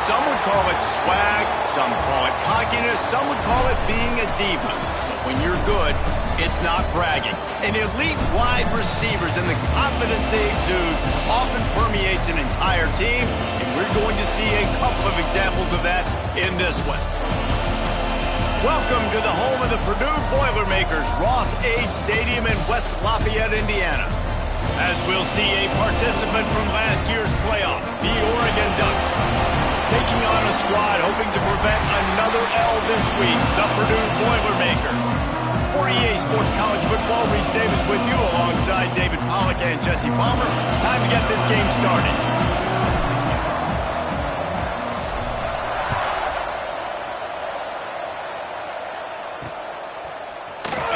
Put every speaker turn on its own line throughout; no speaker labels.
Some would call it swag, some call it cockiness, some would call it being a diva. But when you're good, it's not bragging. And elite wide receivers and the confidence they exude often permeates an entire team, and we're going to see a couple of examples of that in this one. Welcome to the home of the Purdue Boilermakers, Ross Age Stadium in West Lafayette, Indiana. As we'll see a participant from last year's playoff, the Oregon Ducks, taking on a squad hoping to prevent another L this week, the Purdue Boilermakers. For EA Sports College Football, Reese Davis with you alongside David Pollack and Jesse Palmer. Time to get this game started.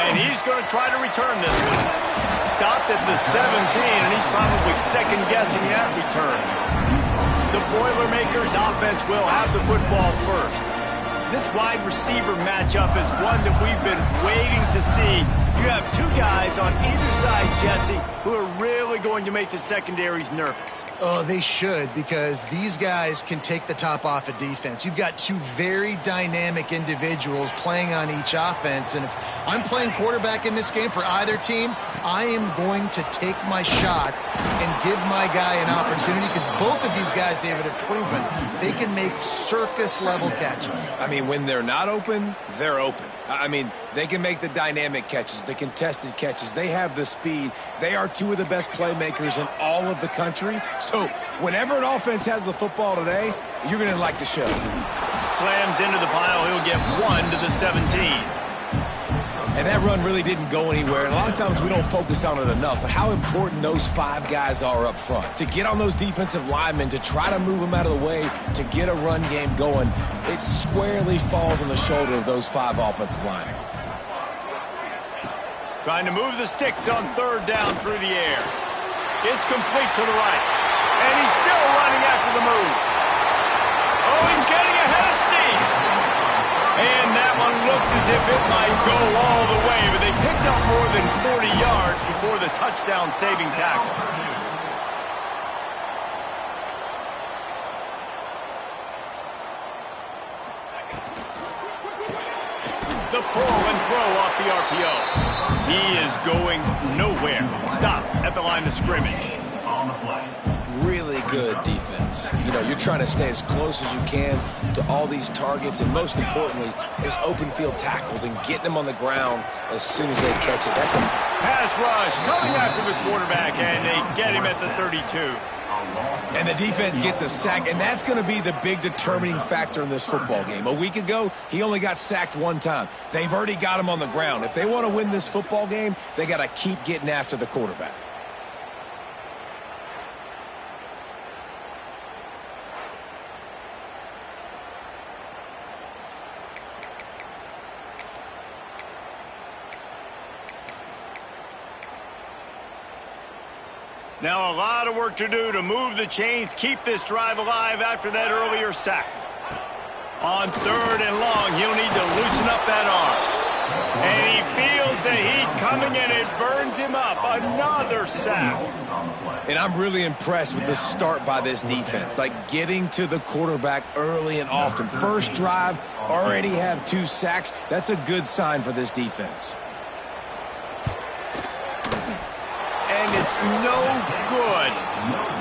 And he's going to try to return this one. Stopped at the 17, and he's probably second-guessing that return. The Boilermakers offense will have the football first. This wide receiver matchup is one that we've been waiting to see. You have two guys on either side, Jesse, who are really going to make the secondaries nervous.
Oh, they should, because these guys can take the top off a defense. You've got two very dynamic individuals playing on each offense, and if I'm playing quarterback in this game for either team, I am going to take my shots and give my guy an opportunity, because both of these guys, David, have proven they can make circus-level catches.
I mean, when they're not open, they're open. I mean, they can make the dynamic catches, the contested catches. They have the speed. They are two of the best playmakers in all of the country. So whenever an offense has the football today, you're going to like the show.
Slams into the pile. He'll get 1 to the 17.
And that run really didn't go anywhere. And a lot of times we don't focus on it enough. But how important those five guys are up front. To get on those defensive linemen, to try to move them out of the way, to get a run game going, it squarely falls on the shoulder of those five offensive linemen.
Trying to move the sticks on third down through the air. It's complete to the right. And he's still running after the move. Oh, he's getting ahead of steam. And that one looked as if it might go all the way, but they picked up more than 40 yards before the touchdown-saving tackle. The pull and throw off the RPO. He is going nowhere. Stop at the line of scrimmage.
Really good defense. You know, you're trying to stay as close as you can to all these targets, and most importantly, those open field tackles and getting them on the ground as soon as they catch it. That's a
pass rush coming after the quarterback, and they get him at the 32.
And the defense gets a sack, and that's going to be the big determining factor in this football game. A week ago, he only got sacked one time. They've already got him on the ground. If they want to win this football game, they got to keep getting after the quarterback.
Now a lot of work to do to move the chains, keep this drive alive after that earlier sack. On third and long, he'll need to loosen up that arm. And he feels the heat coming and it burns him up. Another sack.
And I'm really impressed with the start by this defense. Like getting to the quarterback early and often. First drive, already have 2 sacks. That's a good sign for this defense.
And it's no good.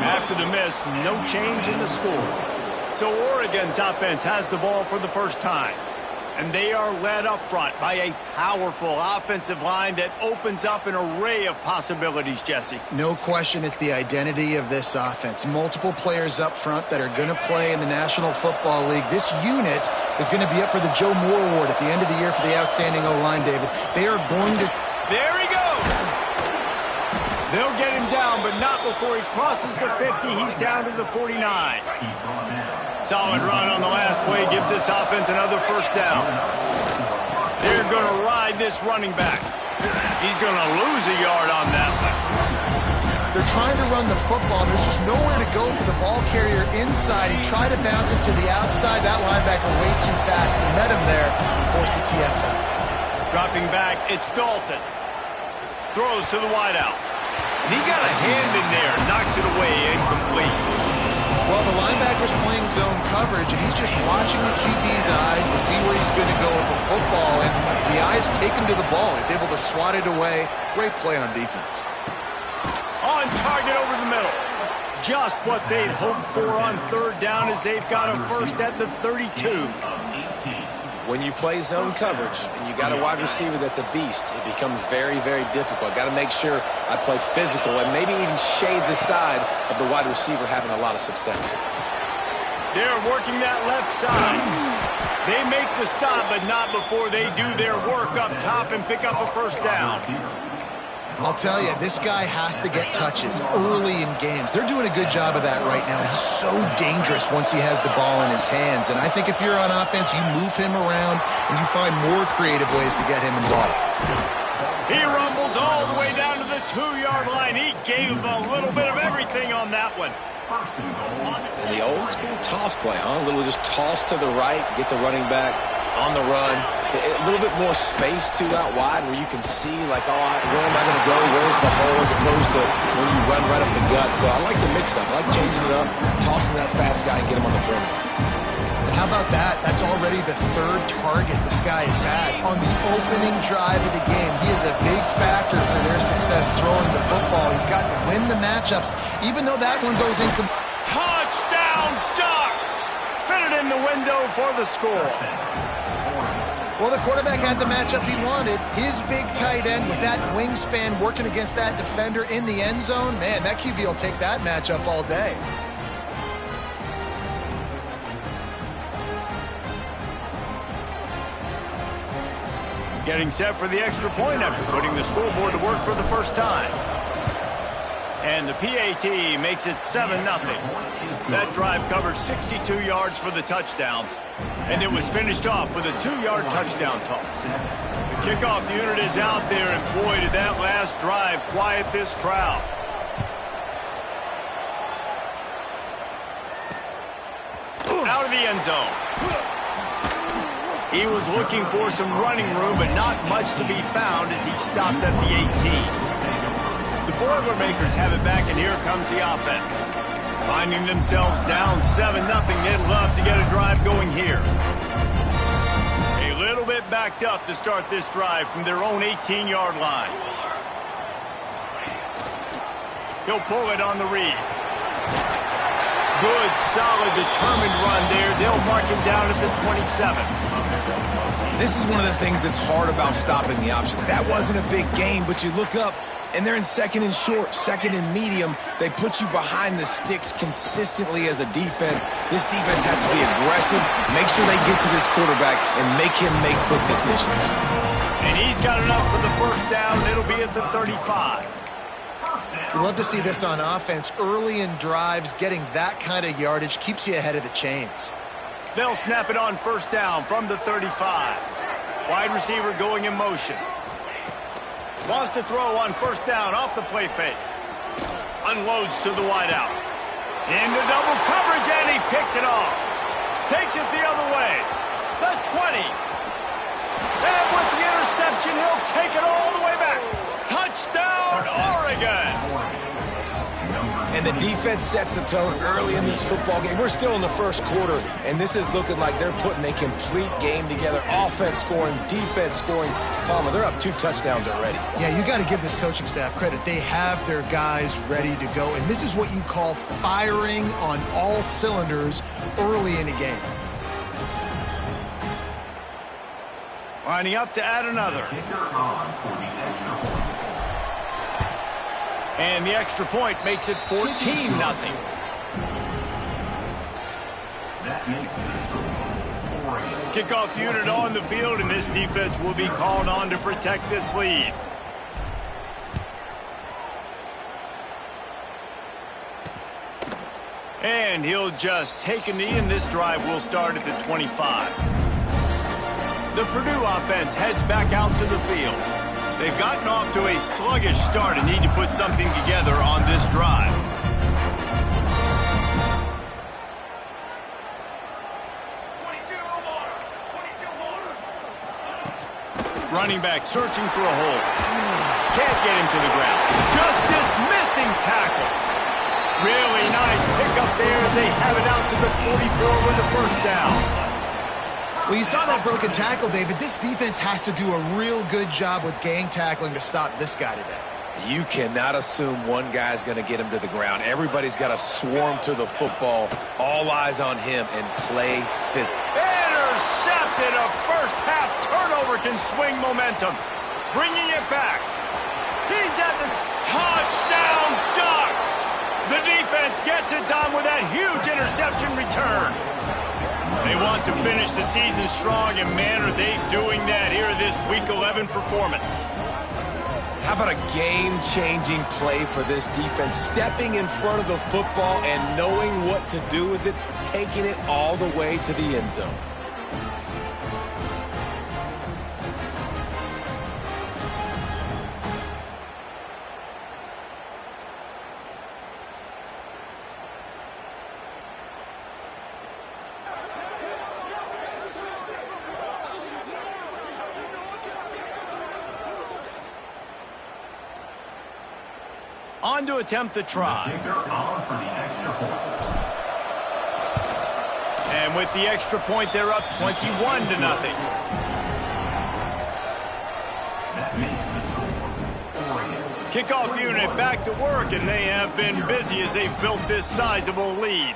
After the miss, no change in the score. So Oregon's offense has the ball for the first time. And they are led up front by a powerful offensive line that opens up an array of possibilities, Jesse.
No question, it's the identity of this offense. Multiple players up front that are going to play in the National Football League. This unit is going to be up for the Joe Moore Award at the end of the year for the outstanding O-line, David. They are going to...
There he goes! They'll get him down, but not before he crosses the 50. He's down to the 49. Solid run on the last play gives this offense another first down. They're going to ride this running back. He's going to lose a yard on that one.
They're trying to run the football. There's just nowhere to go for the ball carrier inside. He tried to bounce it to the outside. That linebacker way too fast. He met him there and forced the TFL.
Dropping back, it's Dalton. Throws to the wideout. And he got a hand in there, knocks it away, incomplete.
Well, the linebacker's playing zone coverage, and he's just watching the QB's eyes to see where he's going to go with the football, and the eyes take him to the ball. He's able to swat it away. Great play on defense.
On target over the middle. Just what they'd hoped for on third down as they've got a first at the 32.
When you play zone coverage and you got a wide receiver that's a beast, it becomes very, very difficult. Got to make sure I play physical and maybe even shade the side of the wide receiver having a lot of success.
They're working that left side. They make the stop, but not before they do their work up top and pick up a first down.
I'll tell you, this guy has to get touches early in games. They're doing a good job of that right now. He's so dangerous once he has the ball in his hands. And I think if you're on offense, you move him around and you find more creative ways to get him involved.
He rumbles all the way down to the 2-yard line. He gave a little bit of everything on that one.
And the old school toss play, huh? A little just toss to the right, get the running back on the run. A little bit more space, too, out wide where you can see, like, oh, where am I going to go? Where's the hole? As opposed to when you run right up the gut. So I like the mix-up. I like changing it up, tossing that fast guy and get him on the perimeter.
And how about that? That's already the third target this guy has had on the opening drive of the game. He is a big factor for their success throwing the football. He's got to win the matchups, even though that one goes incomplete.
Touchdown, Ducks! Fit it in the window for the score.
Well, the quarterback had the matchup he wanted. His big tight end with that wingspan working against that defender in the end zone. Man, that QB will take that matchup all day.
Getting set for the extra point after putting the scoreboard to work for the first time. And the PAT makes it 7-0. That drive covered 62 yards for the touchdown. And it was finished off with a 2-yard touchdown toss. The kickoff unit is out there, and boy, did that last drive quiet this crowd. Out of the end zone. He was looking for some running room, but not much to be found as he stopped at the 18. The Boilermakers have it back, and here comes the offense. Finding themselves down 7-0, they'd love to get a drive going here. A little bit backed up to start this drive from their own 18-yard line. He'll pull it on the read. Good, solid, determined run there. They'll mark him down at the 27.
This is one of the things that's hard about stopping the option. That wasn't a big gain, but you look up, and they're in second and short, second and medium. They put you behind the sticks consistently as a defense. This defense has to be aggressive, make sure they get to this quarterback, and make him make quick decisions.
And he's got enough for the first down. It'll be at the 35.
You love to see this on offense. Early in drives, getting that kind of yardage keeps you ahead of the chains.
They'll snap it on first down from the 35. Wide receiver going in motion. Wants to throw on first down off the play fake. Unloads to the wideout. Into double coverage, and he picked it off. Takes it the other way. The 20. And with the interception, he'll take it all the way back. Touchdown, Oregon!
And the defense sets the tone early in this football game. We're still in the first quarter, and this is looking like they're putting a complete game together. Offense scoring, defense scoring. Palmer, they're up 2 touchdowns already.
Yeah, you got to give this coaching staff credit. They have their guys ready to go, and this is what you call firing on all cylinders early in a game.
Lining up to add another. And the extra point makes it 14-0. Kickoff unit on the field, and this defense will be called on to protect this lead. And he'll just take a knee, and this drive will start at the 25. The Purdue offense heads back out to the field. They've gotten off to a sluggish start and need to put something together on this drive. Running back searching for a hole. Can't get him to the ground. Just dismissing tackles. Really nice pickup there as they have it the 44 with the first down.
Well, you saw that broken tackle, David. This defense has to do a real good job with gang tackling to stop this guy today.
You cannot assume one guy's going to get him to the ground. Everybody's got to swarm to the football. All eyes on him and play physical.
Intercepted. A first-half turnover can swing momentum. Bringing it back. He's at the touchdown Ducks. The defense gets it done with that huge interception return. They want to finish the season strong, and man, are they doing that here in this Week 11 performance.
How about a game-changing play for this defense? Stepping in front of the football and knowing what to do with it, taking it all the way to the end zone.
On to attempt the try. And with the extra point, they're up 21-0. Kickoff unit back to work, and they have been busy as they've built this sizable lead.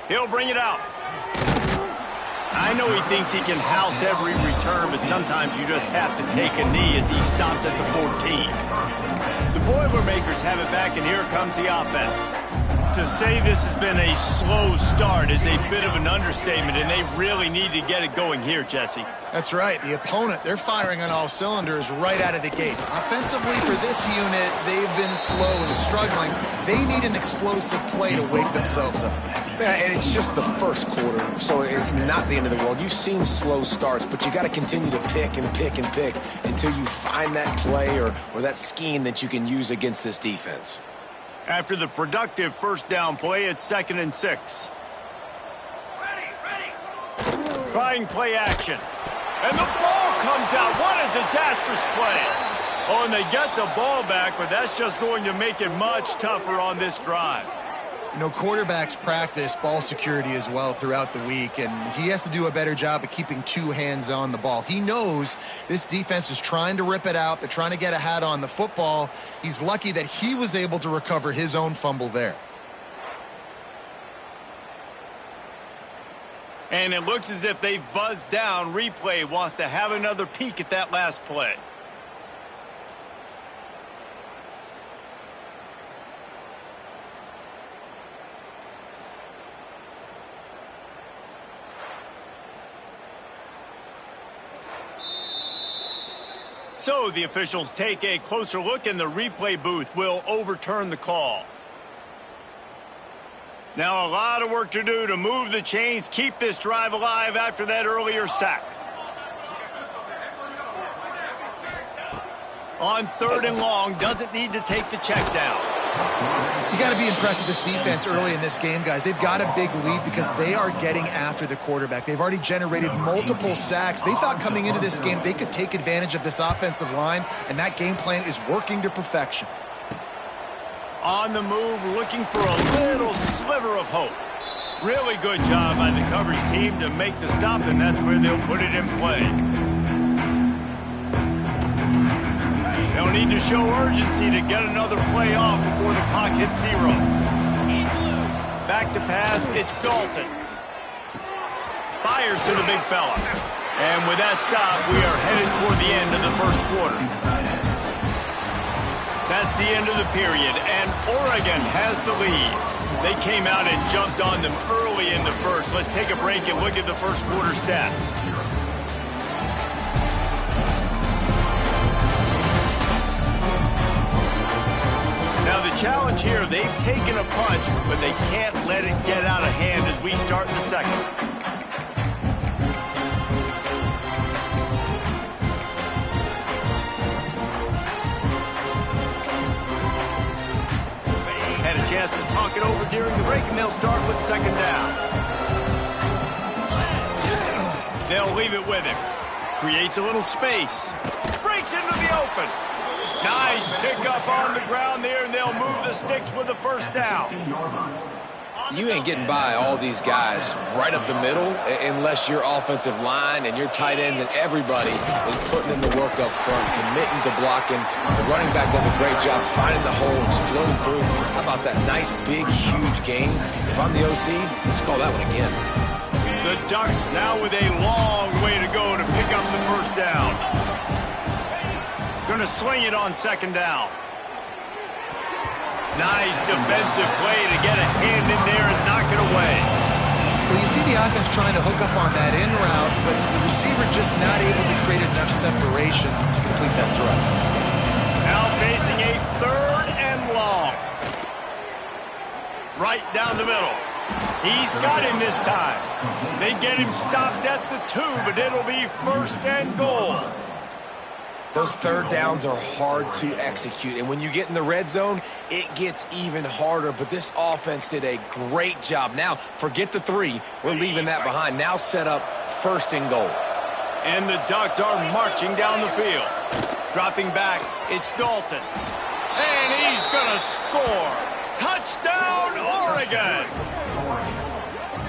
He'll bring it out. I know he thinks he can house every return, but sometimes you just have to take a knee as he stopped at the 14. The Boilermakers have it back, and here comes the offense. To say this has been a slow start is a bit of an understatement, and they really need to get it going here, Jesse.
That's right. The opponent, they're firing on all cylinders right out of the gate. Offensively, for this unit, they've been slow and struggling. They need an explosive play to wake themselves up.
Yeah, and it's just the first quarter, so it's not the end of the world. You've seen slow starts, but you got to continue to pick and pick and pick until you find that play or that scheme that you can use against this defense.
After the productive first down play, it's 2nd and 6. Trying play action. And the ball comes out. What a disastrous play. Oh, and they get the ball back, but that's just going to make it much tougher on this drive.
You know, quarterbacks practice ball security as well throughout the week, and he has to do a better job of keeping two hands on the ball. He knows this defense is trying to rip it out. They're trying to get a hat on the football. He's lucky that he was able to recover his own fumble there.
And it looks as if they've buzzed down. Replay wants to have another peek at that last play. So the officials take a closer look, and the replay booth will overturn the call. Now a lot of work to do to move the chains, keep this drive alive after that earlier sack. On 3rd and long, doesn't need to take the check down.
You got to be impressed with this defense early in this game, guys. They've got a big lead because they are getting after the quarterback. They've already generated multiple sacks. They thought coming into this game they could take advantage of this offensive line, and that game plan is working to perfection.
On the move, looking for a little sliver of hope. Really good job by the coverage team to make the stop, and that's where they'll put it in play. They'll need to show urgency to get another play off before the clock hits 0. Back to pass, it's Dalton. Fires to the big fella. And with that stop, we are headed toward the end of the first quarter. That's the end of the period, and Oregon has the lead. They came out and jumped on them early in the first. Let's take a break and look at the first quarter stats. Now the challenge here, they've taken a punch, but they can't let it get out of hand as we start the second. Had a chance to talk it over during the break, and they'll start with 2nd down. They'll leave it with him. Creates a little space. Breaks into the open. Nice pickup on the ground there, and they'll move the sticks with the first down.
You ain't getting by all these guys right up the middle unless your offensive line and your tight ends and everybody is putting in the work up front, committing to blocking. The running back does a great job finding the hole, exploding through. How about that nice, big, huge game? If I'm the OC, let's call that one again.
The Ducks now with a long way to go to pick up the first down. Going to swing it on second down. Nice defensive play to get a hand in there and knock it away.
Well, you see the offense trying to hook up on that in route, but the receiver just not able to create enough separation to complete that throw.
Now facing a third and long. Right down the middle. He's got him this time. They get him stopped at the 2, but it'll be first and goal.
Those third downs are hard to execute, and when you get in the red zone, it gets even harder, but this offense did a great job. Now, forget the 3. We're leaving that behind. Now set up first and goal.
And the Ducks are marching down the field. Dropping back, it's Dalton. And he's going to score. Touchdown, Oregon!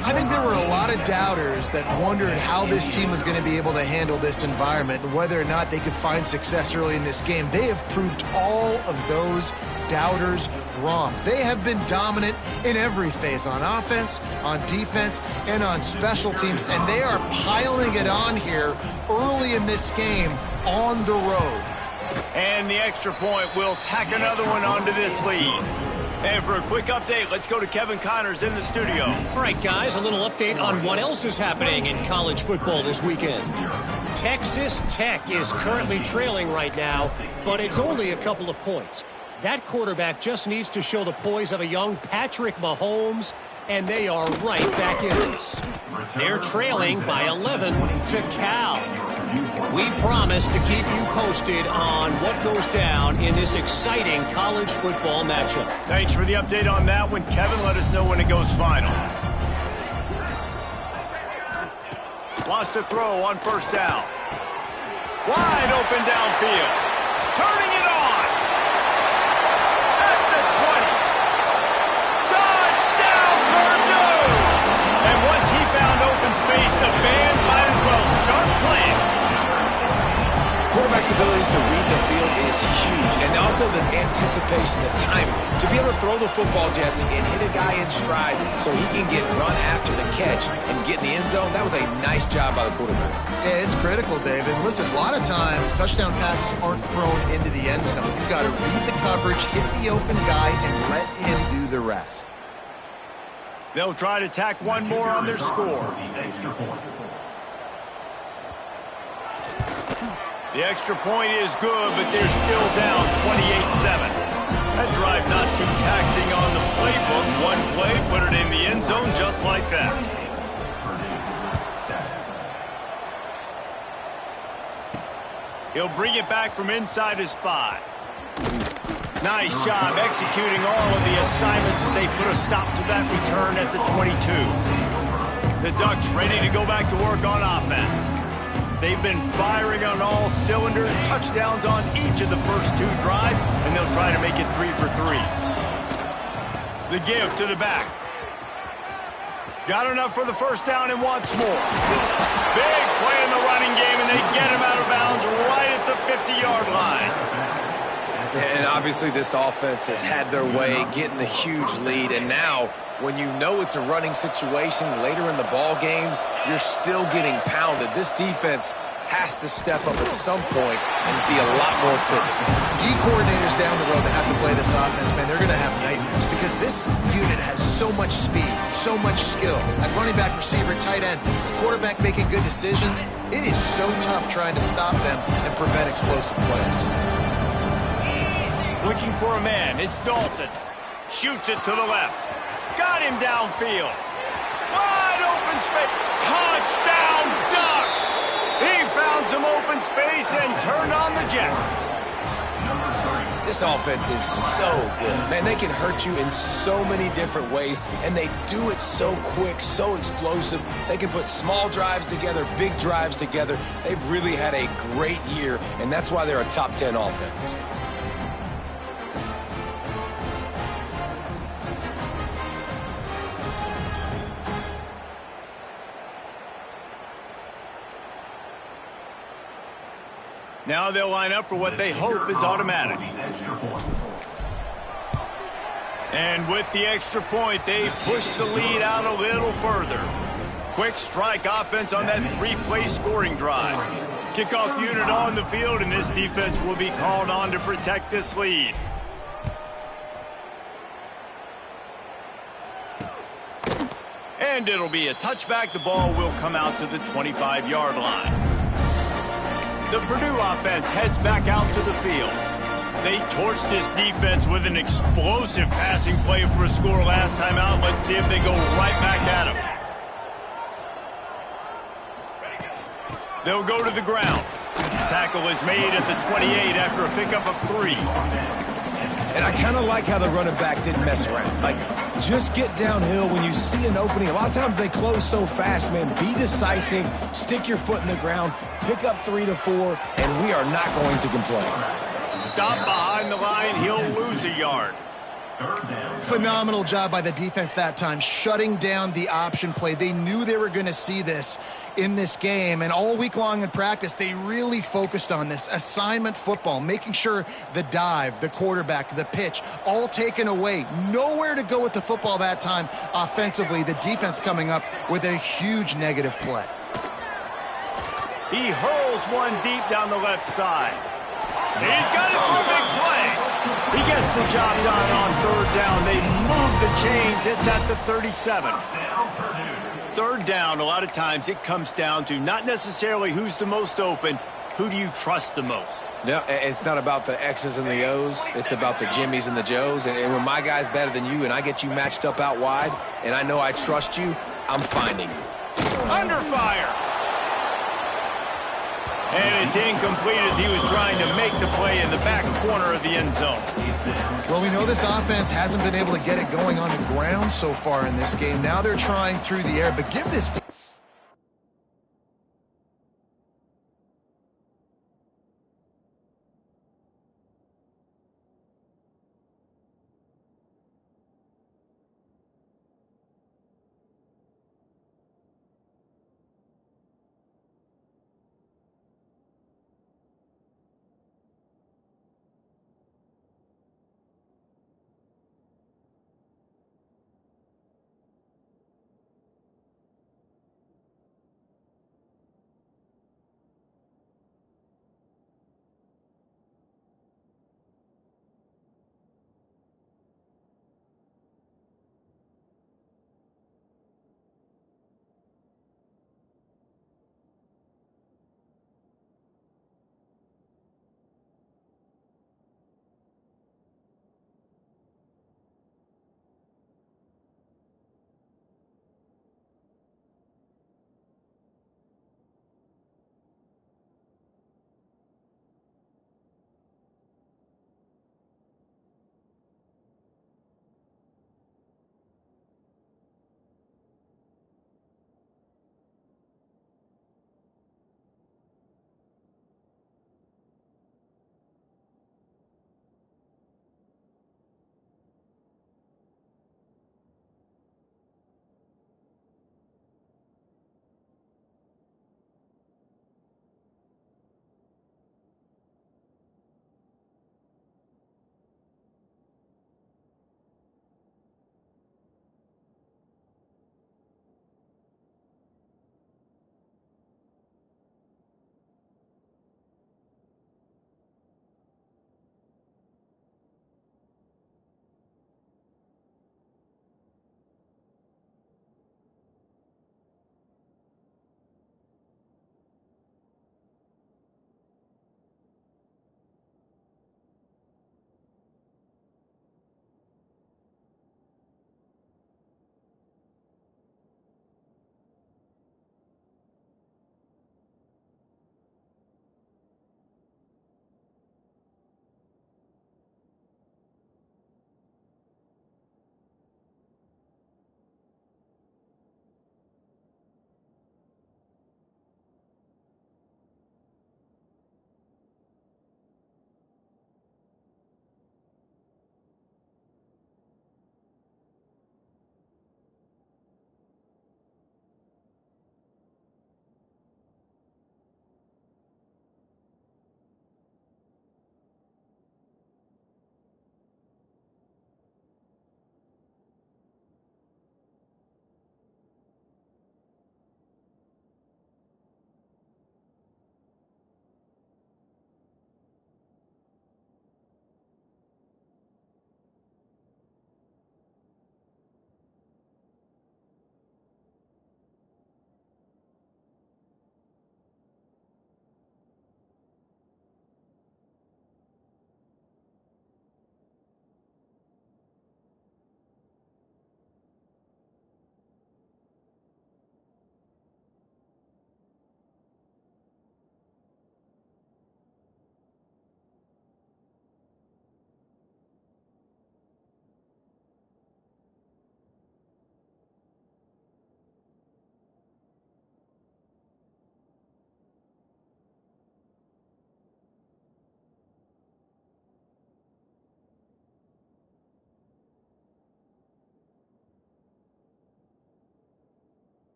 I think there were a lot of doubters that wondered how this team was going to be able to handle this environment and whether or not they could find success early in this game. They have proved all of those doubters wrong. They have been dominant in every phase, on offense, on defense, and on special teams, and they are piling it on here early in this game on the road.
And the extra point will tack another one onto this lead. And for a quick update, let's go to Kevin Connors in the studio.
All right, guys, a little update on what else is happening in college football this weekend. Texas Tech is currently trailing right now, but it's only a couple of points. That quarterback just needs to show the poise of a young Patrick Mahomes, and they are right back in this. They're trailing by 11 to Cal. We promise to keep you posted on what goes down in this exciting college football matchup.
Thanks for the update on that one, Kevin. Let us know when it goes final. Lost a throw on first down. Wide open downfield. Turning it on. At the 20. Touchdown, Purdue! And once he found open space, the band might as well start playing.
Quarterback's abilities to read the field is huge, and also the anticipation, the timing. To be able to throw the football, Jesse, and hit a guy in stride so he can get run after the catch and get in the end zone, that was a nice job by the quarterback.
Yeah, it's critical, Dave. And listen, a lot of times touchdown passes aren't thrown into the end zone. You've got to read the coverage, hit the open guy, and let him do the rest.
They'll try to tack one more on their score. The extra point is good, but they're still down 28-7. That drive not too taxing on the playbook. One play, put it in the end zone just like that. He'll bring it back from inside his 5. Nice job executing all of the assignments as they put a stop to that return at the 22. The Ducks ready to go back to work on offense. They've been firing on all cylinders, touchdowns on each of the first 2 drives, and they'll try to make it 3 for 3. The give to the back. Got enough for the first down and wants more. Big play in the running game, and they get him out of bounds right at the 50-yard line.
And obviously this offense has had their way, getting the huge lead. And now, when you know it's a running situation later in the ball games, you're still getting pounded. This defense has to step up at some point and be a lot more physical.
D coordinators down the road that have to play this offense, man, they're going to have nightmares because this unit has so much speed, so much skill. At running back, receiver, tight end, quarterback making good decisions. It is so tough trying to stop them and prevent explosive plays.
Looking for a man, it's Dalton. Shoots it to the left. Got him downfield. Wide open space. Touchdown, Ducks! He found some open space and turned on the Jets.
This offense is so good. Man, they can hurt you in so many different ways, and they do it so quick, so explosive. They can put small drives together, big drives together. They've really had a great year, and that's why they're a top 10 offense.
Now they'll line up for what they hope is automatic. And with the extra point, they push the lead out a little further. Quick strike offense on that three-play scoring drive. Kickoff unit on the field, and this defense will be called on to protect this lead. And it'll be a touchback. The ball will come out to the 25-yard line. The Purdue offense heads back out to the field. They torched this defense with an explosive passing play for a score last time out. Let's see if they go right back at him. They'll go to the ground. Tackle is made at the 28 after a pickup of 3.
And I kind of like how the running back didn't mess around. Like, just get downhill when you see an opening. A lot of times they close so fast, man. Be decisive, stick your foot in the ground, pick up 3 to 4, and we are not going to complain.
Stop behind the line, he'll lose a yard.
Phenomenal job by the defense that time, shutting down the option play. They knew they were going to see this in this game, and all week long in practice, they really focused on this assignment football, making sure the dive, the quarterback, the pitch, all taken away. Nowhere to go with the football that time offensively. The defense coming up with a huge negative play.
He hurls one deep down the left side. He's got it for a big play. He gets the job done on third down. They move the chains. It's at the 37. Third down, a lot of times it comes down to not necessarily who's the most open, who do you trust the most?
Yeah, it's not about the X's and the O's. It's about the Jimmies and the Joes. And when my guy's better than you and I get you matched up out wide and I know I trust you, I'm finding you.
Under fire. And it's incomplete as he was trying to make the play in the back corner of the end zone.
Well, we know this offense hasn't been able to get it going on the ground so far in this game. Now they're trying through the air, but give this team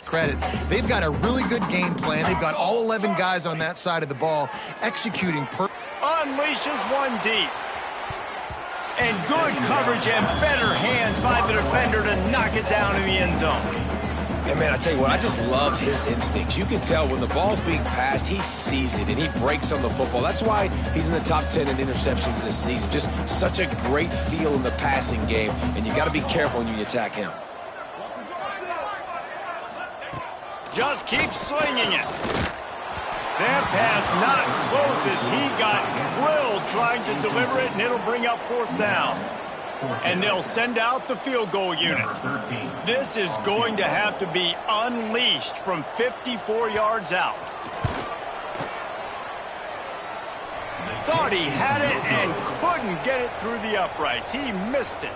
credit. They've got a really good game plan. They've got all 11 guys on that side of the ball executing
unleashes one deep. And good coverage and better hands by the defender to knock it down in the end zone.
And, man, I tell you what, I just love his instincts. You can tell when the ball's being passed, he sees it, and he breaks on the football. That's why he's in the top 10 in interceptions this season. Just such a great feel in the passing game, and you got to be careful when you attack him.
Just keep slinging it. That pass not close as he got drilled trying to deliver it, and it'll bring up 4th down. And they'll send out the field goal unit. This is going to have to be unleashed from 54 yards out. Thought he had it and couldn't get it through the uprights. He missed it.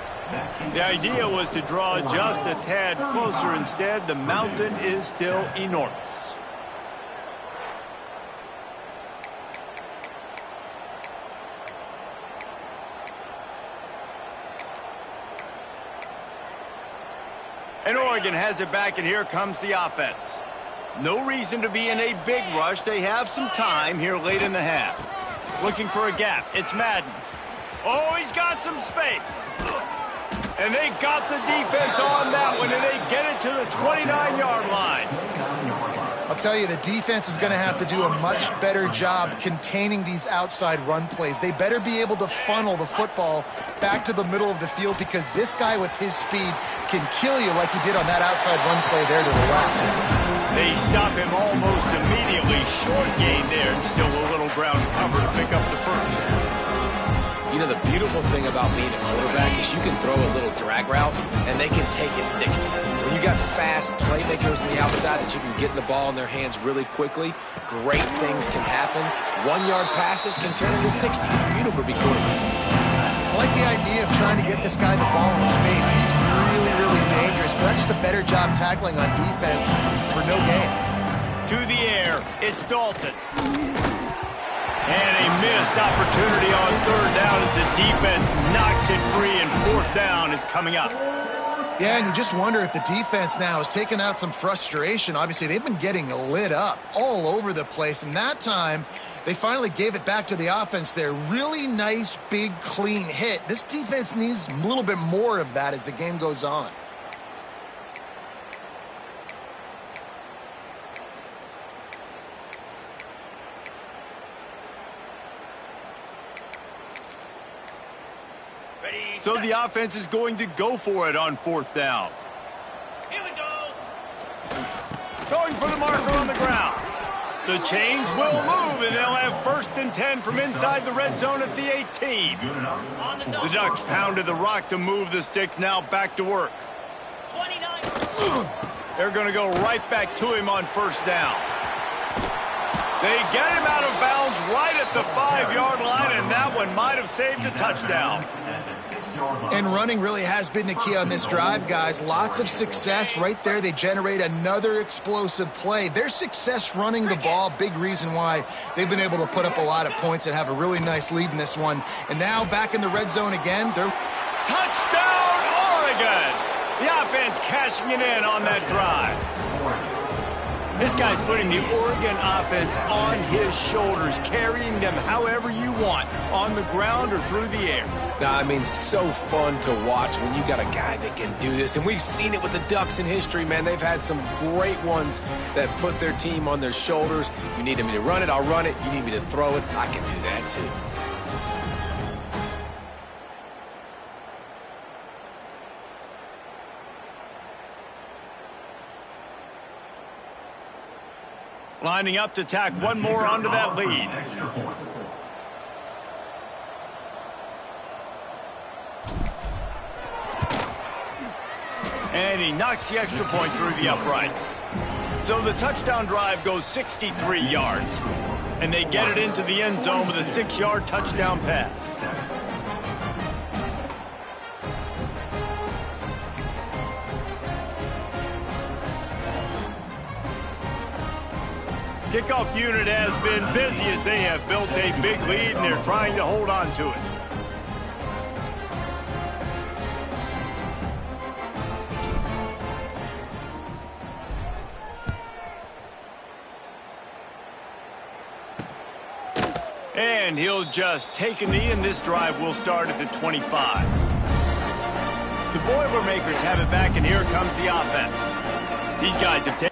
The idea was to draw just a tad closer. Instead, the mountain is still enormous. And Oregon has it back, and here comes the offense. No reason to be in a big rush. They have some time here late in the half. Looking for a gap. It's Madden. Oh, he's got some space. And they got the defense on that one, and they get it to the 29-yard line.
I'll tell you, the defense is going to have to do a much better job containing these outside run plays. They better be able to funnel the football back to the middle of the field, because this guy with his speed can kill you like he did on that outside run play there to the left.
They stop him almost immediately. Short gain there, and still a little ground cover to pick up the first.
You know, the beautiful thing about being a quarterback is you can throw a little drag route, and they can take it 60. When you got fast playmakers on the outside that you can get the ball in their hands really quickly, great things can happen. 1-yard passes can turn into 60. It's beautiful to be quarterback.
I like the idea of trying to get this guy the ball in space. He's really, really dangerous, but that's just a better job tackling on defense for no gain.
To the air, it's Dalton. And a missed opportunity on 3rd down as the defense knocks it free, and 4th down is coming up.
Yeah, and you just wonder if the defense now has taken out some frustration. Obviously, they've been getting lit up all over the place, and that time they finally gave it back to the offense there. Really nice, big, clean hit. This defense needs a little bit more of that as the game goes on.
So the offense is going to go for it on 4th down.
Here we go.
Going for the marker on the ground. The change will move, and they'll have 1st and 10 from inside the red zone at the 18. The Ducks pounded the rock to move the sticks, now back to work.
29.
They're going to go right back to him on 1st down. They get him out of bounds right at the 5-yard line, and that one might have saved a touchdown.
And running really has been the key on this drive, guys. Lots of success right there. They generate another explosive play. Their success running the ball, big reason why they've been able to put up a lot of points and have a really nice lead in this one. And now back in the red zone again. They're
touchdown, Oregon! The offense cashing it in on that drive. This guy's putting the Oregon offense on his shoulders, carrying them however you want, on the ground or through the air.
I mean, so fun to watch when you got a guy that can do this. And we've seen it with the Ducks in history, man. They've had some great ones that put their team on their shoulders. If you need me to run it, I'll run it. You need me to throw it, I can do that too.
Lining up to tack one more onto that lead. And he knocks the extra point through the uprights. So the touchdown drive goes 63 yards. And they get it into the end zone with a 6-yard touchdown pass. Kickoff unit has been busy as they have built a big lead, and they're trying to hold on to it. And he'll just take a knee, and this drive will start at the 25. The Boilermakers have it back, and here comes the offense. These guys have taken...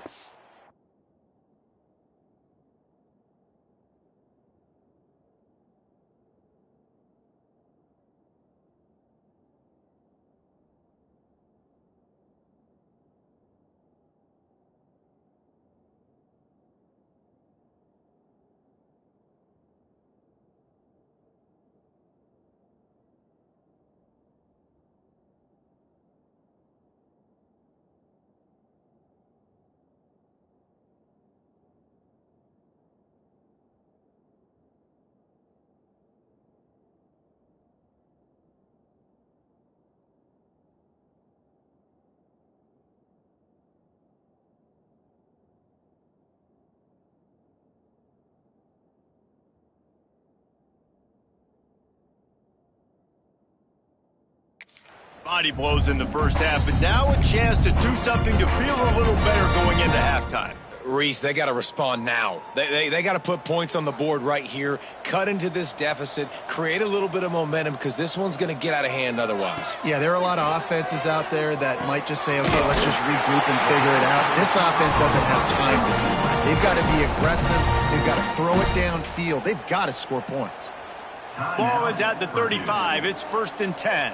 Body blows in the first half, but now a chance to do something to feel a little better going into halftime.
Reese, they got to respond now. They got to put points on the board right here, cut into this deficit, create a little bit of momentum, because this one's going to get out of hand otherwise.
Yeah, there are a lot of offenses out there that might just say, okay, let's just regroup and figure it out. This offense doesn't have time to do that. They've got to be aggressive. They've got to throw it downfield. They've got to score points.
Ball is at the 35. It's 1st and 10.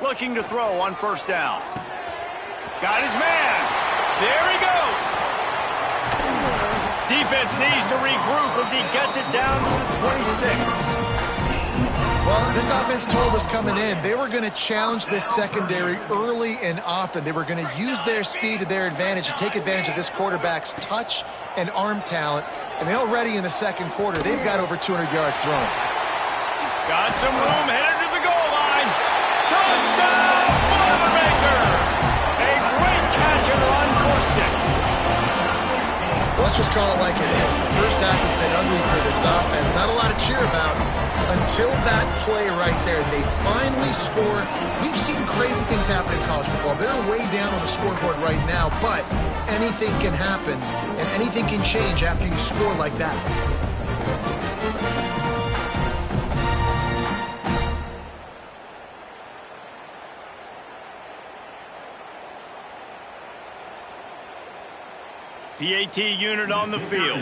Looking to throw on 1st down. Got his man. There he goes. Defense needs to regroup as he gets it down to the 26.
Well, this offense told us coming in they were going to challenge this secondary early and often. They were going to use their speed to their advantage and take advantage of this quarterback's touch and arm talent. And they already in the second quarter, they've got over 200 yards thrown.
Got some room, headed to the goal line. Touchdown, Boilermaker! A great catch and run for 6.
Well, let's just call it like it is. The first half has been ugly for this offense. Not a lot to cheer about until that play right there. They finally score. We've seen crazy things happen in college football. They're way down on the scoreboard right now, but anything can happen, and anything can change after you score like that.
PAT unit on the field.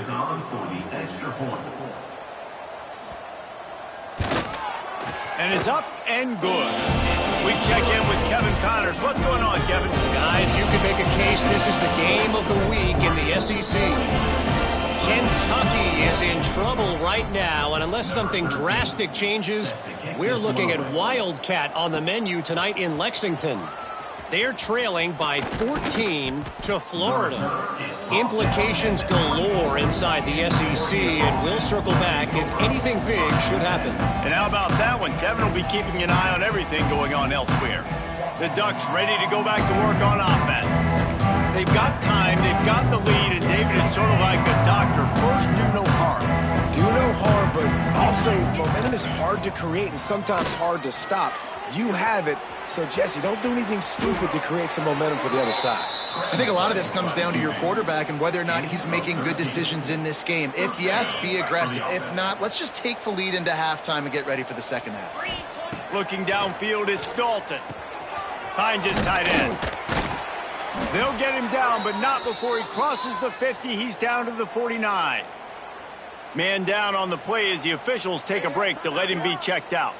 And it's up and good. We check in with Kevin Connors. What's going on, Kevin?
Guys, you can make a case this is the game of the week in the SEC. Kentucky is in trouble right now, and unless something drastic changes, we're looking at Wildcat on the menu tonight in Lexington. They're trailing by 14 to Florida. Implications galore inside the SEC, and we'll circle back if anything big should happen.
And how about that one? Kevin will be keeping an eye on everything going on elsewhere. The Ducks ready to go back to work on offense. They've got time, they've got the lead, and David is sort of like a doctor. First, do no harm.
Do no harm, but also momentum is hard to create and sometimes hard to stop. You have it, so Jesse, don't do anything stupid to create some momentum for the other side.
I think a lot of this comes down to your quarterback and whether or not he's making good decisions in this game. If yes, be aggressive. If not, let's just take the lead into halftime and get ready for the second half.
Looking downfield, it's Dalton. Finds his tight end. They'll get him down, but not before he crosses the 50. He's down to the 49. Man down on the play as the officials take a break to let him be checked out.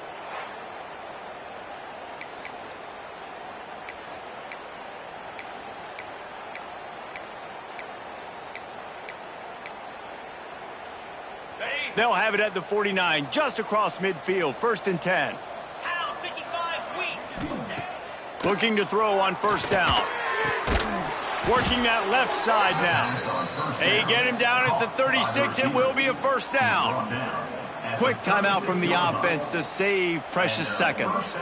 They'll have it at the 49, just across midfield, 1st and 10.
Pound 55 weak.
Looking to throw on 1st down. Working that left side now. They get him down at the 36. It will be a 1st down. Quick timeout from the offense to save precious seconds.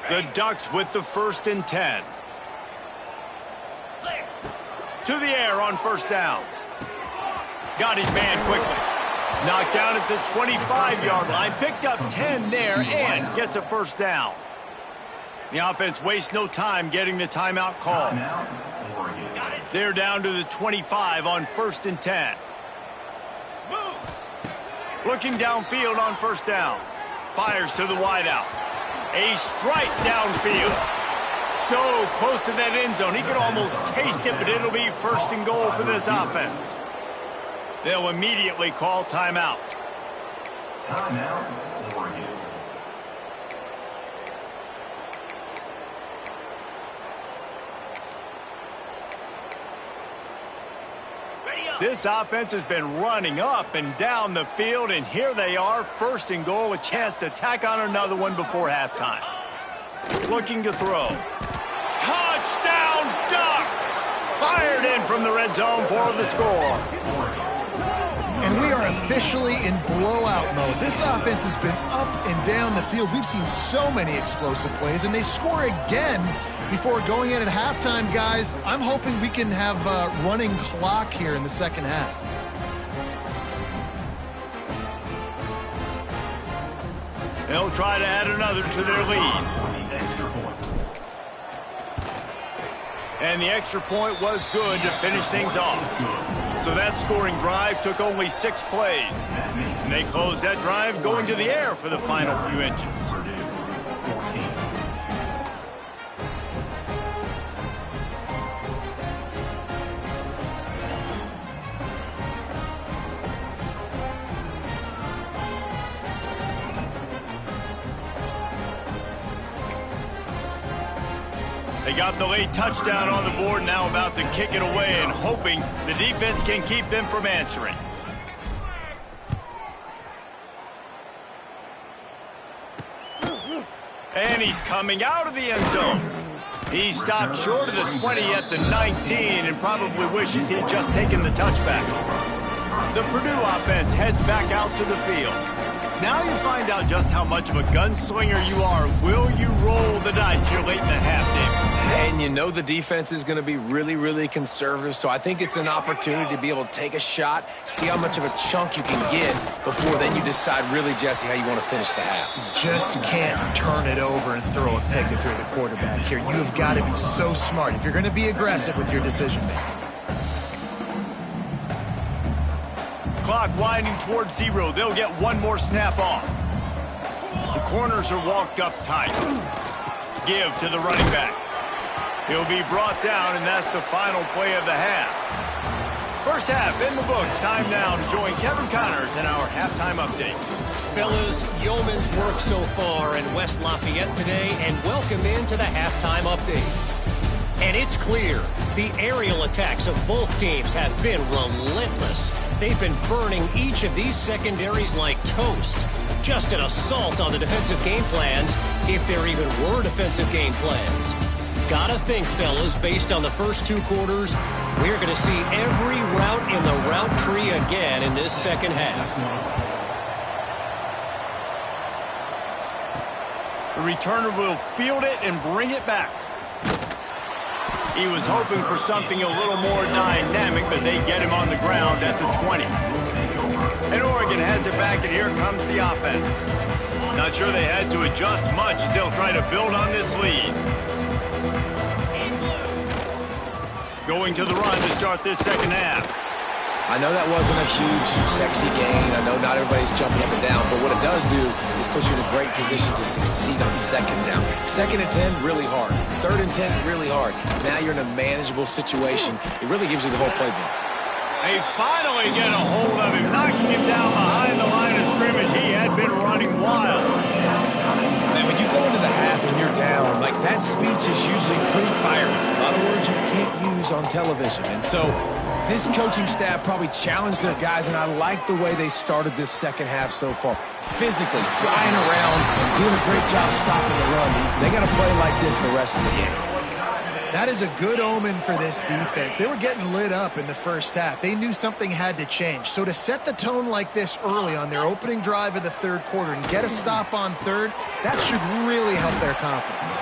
The Ducks with the 1st and 10. To the air on 1st down. Got his man quickly. Knocked down at the 25-yard line. Picked up 10 there and gets a 1st down. The offense wastes no time getting the timeout call. They're down to the 25 on 1st and 10.
Moves.
Looking downfield on 1st down. Fires to the wideout. A strike downfield. So close to that end zone. He could almost taste it, but it'll be 1st and goal for this offense. They'll immediately call timeout.
Timeout, Oregon.
Ready up.
This offense has been running up and down the field, and here they are, 1st and goal, a chance to tack on another one before halftime. Looking to throw. Touchdown Ducks! Fired in from the red zone for the score.
And we are officially in blowout mode. This offense has been up and down the field. We've seen so many explosive plays, and they score again before going in at halftime, guys. I'm hoping we can have a running clock here in the second half.
They'll try to add another to their lead. And the extra point was good to finish things off. So that scoring drive took only 6 plays. And they closed that drive going to the air for the final few inches. They got the late touchdown on the board, now about to kick it away and hoping the defense can keep them from answering. And he's coming out of the end zone. He stopped short of the 20 at the 19 and probably wishes he'd just taken the touchback. The Purdue offense heads back out to the field. Now you find out just how much of a gunslinger you are. Will you roll the dice here late in the half, David?
And you know the defense is going to be really, really conservative, so I think it's an opportunity to be able to take a shot, see how much of a chunk you can get before then you decide really, Jesse, how you want to finish the half.
Just can't turn it over and throw a pick if you're the quarterback here. You have got to be so smart if you're going to be aggressive with your decision-making.
Clock winding towards 0. They'll get one more snap off. The corners are walked up tight. Give to the running back. He'll be brought down, and that's the final play of the half. First half in the books. Time now to join Kevin Connors in our halftime update.
Fellas, yeoman's work so far in West Lafayette today, and welcome into the halftime update. And it's clear, the aerial attacks of both teams have been relentless. They've been burning each of these secondaries like toast. Just an assault on the defensive game plans, if there even were defensive game plans. Gotta think, fellas, based on the first 2 quarters, we're going to see every route in the route tree again in this second half.
The returner will field it and bring it back. He was hoping for something a little more dynamic, but they get him on the ground at the 20. And Oregon has it back, and here comes the offense. Not sure they had to adjust much as they'll try to build on this lead. Going to the run to start this second half.
I know that wasn't a huge, sexy gain. I know not everybody's jumping up and down, but what it does do is put you in a great position to succeed on second down. 2nd and 10, really hard. 3rd and 10, really hard. Now you're in a manageable situation. It really gives you the whole playbook.
They finally get a hold of him, knocking him down behind the line of scrimmage. He had been running wild.
Man, when you go into the half and you're down, like that speech is usually pretty fiery. A lot of words you can't use on television. And so this coaching staff probably challenged their guys, and I like the way they started this second half so far. Physically, flying around, doing a great job stopping the run. They got to play like this the rest of the game.
That is a good omen for this defense. They were getting lit up in the first half. They knew something had to change. So to set the tone like this early on their opening drive of the 3rd quarter and get a stop on 3rd, that should really help their confidence.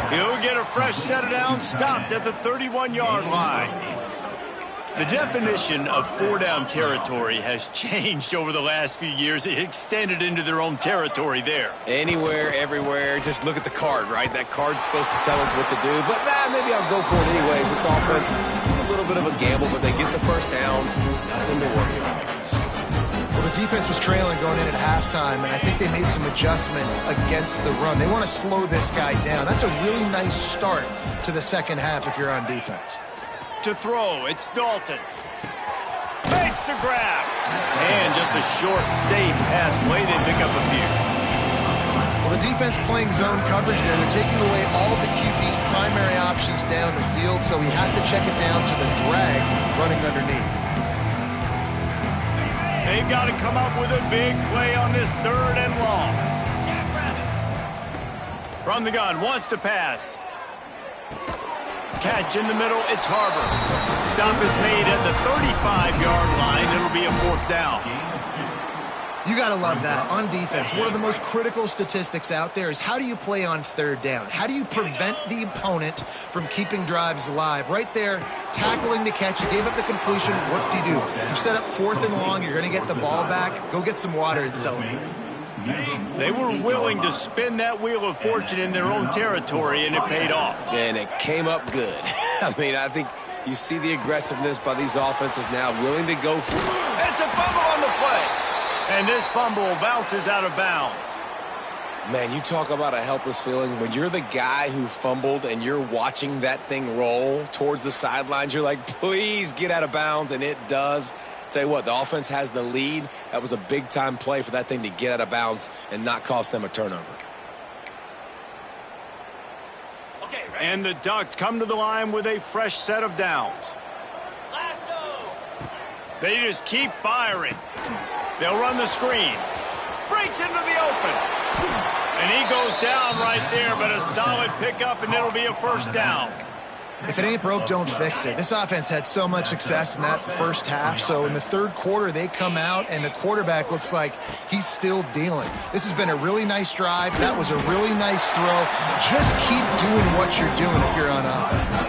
He'll get a fresh set down, stopped at the 31-yard line. The definition of four-down territory has changed over the last few years. It extended into their own territory there.
Anywhere, everywhere, just look at the card, right? That card's supposed to tell us what to do, but maybe I'll go for it anyways. This offense took a little bit of a gamble, but they get the first down. Nothing to worry about.
Well, the defense was trailing going in at halftime, and I think they made some adjustments against the run. They want to slow this guy down. That's a really nice start to the second half if you're on defense.
To throw, it's Dalton. Makes the grab. And just a short, safe pass play. They pick up a few.
Well, the defense playing zone coverage there. They're taking away all of the QB's primary options down the field, so he has to check it down to the drag running underneath.
They've got to come up with a big play on this 3rd and long. From the gun, wants to pass. Catch in the middle, it's Harbor. Stop is made at the 35-yard line. It'll be a 4th down.
You got to love that. On defense, one of the most critical statistics out there is how do you play on 3rd down? How do you prevent the opponent from keeping drives alive? Right there, tackling the catch. You gave up the completion. What do? You set up 4th and long. You're going to get the ball back. Go get some water and celebrate.
They were willing to spin that wheel of fortune in their own territory, and it paid off.
And it came up good. I mean, I think you see the aggressiveness by these offenses now, willing to go for it.
It's a fumble on the play. And this fumble bounces out of bounds.
Man, you talk about a helpless feeling. When you're the guy who fumbled and you're watching that thing roll towards the sidelines, you're like, please get out of bounds, and it does. Tell you what, the offense has the lead. That was a big-time play for that thing to get out of bounds and not cost them a turnover.
Okay, and the Ducks come to the line with a fresh set of downs. They just keep firing. They'll run the screen. Breaks into the open. And he goes down right there, but a solid pickup, and it'll be a 1st down.
If it ain't broke, don't fix it. This offense had so much success in that first half, so in the 3rd quarter, they come out, and the quarterback looks like he's still dealing. This has been a really nice drive. That was a really nice throw. Just keep doing what you're doing if you're on offense.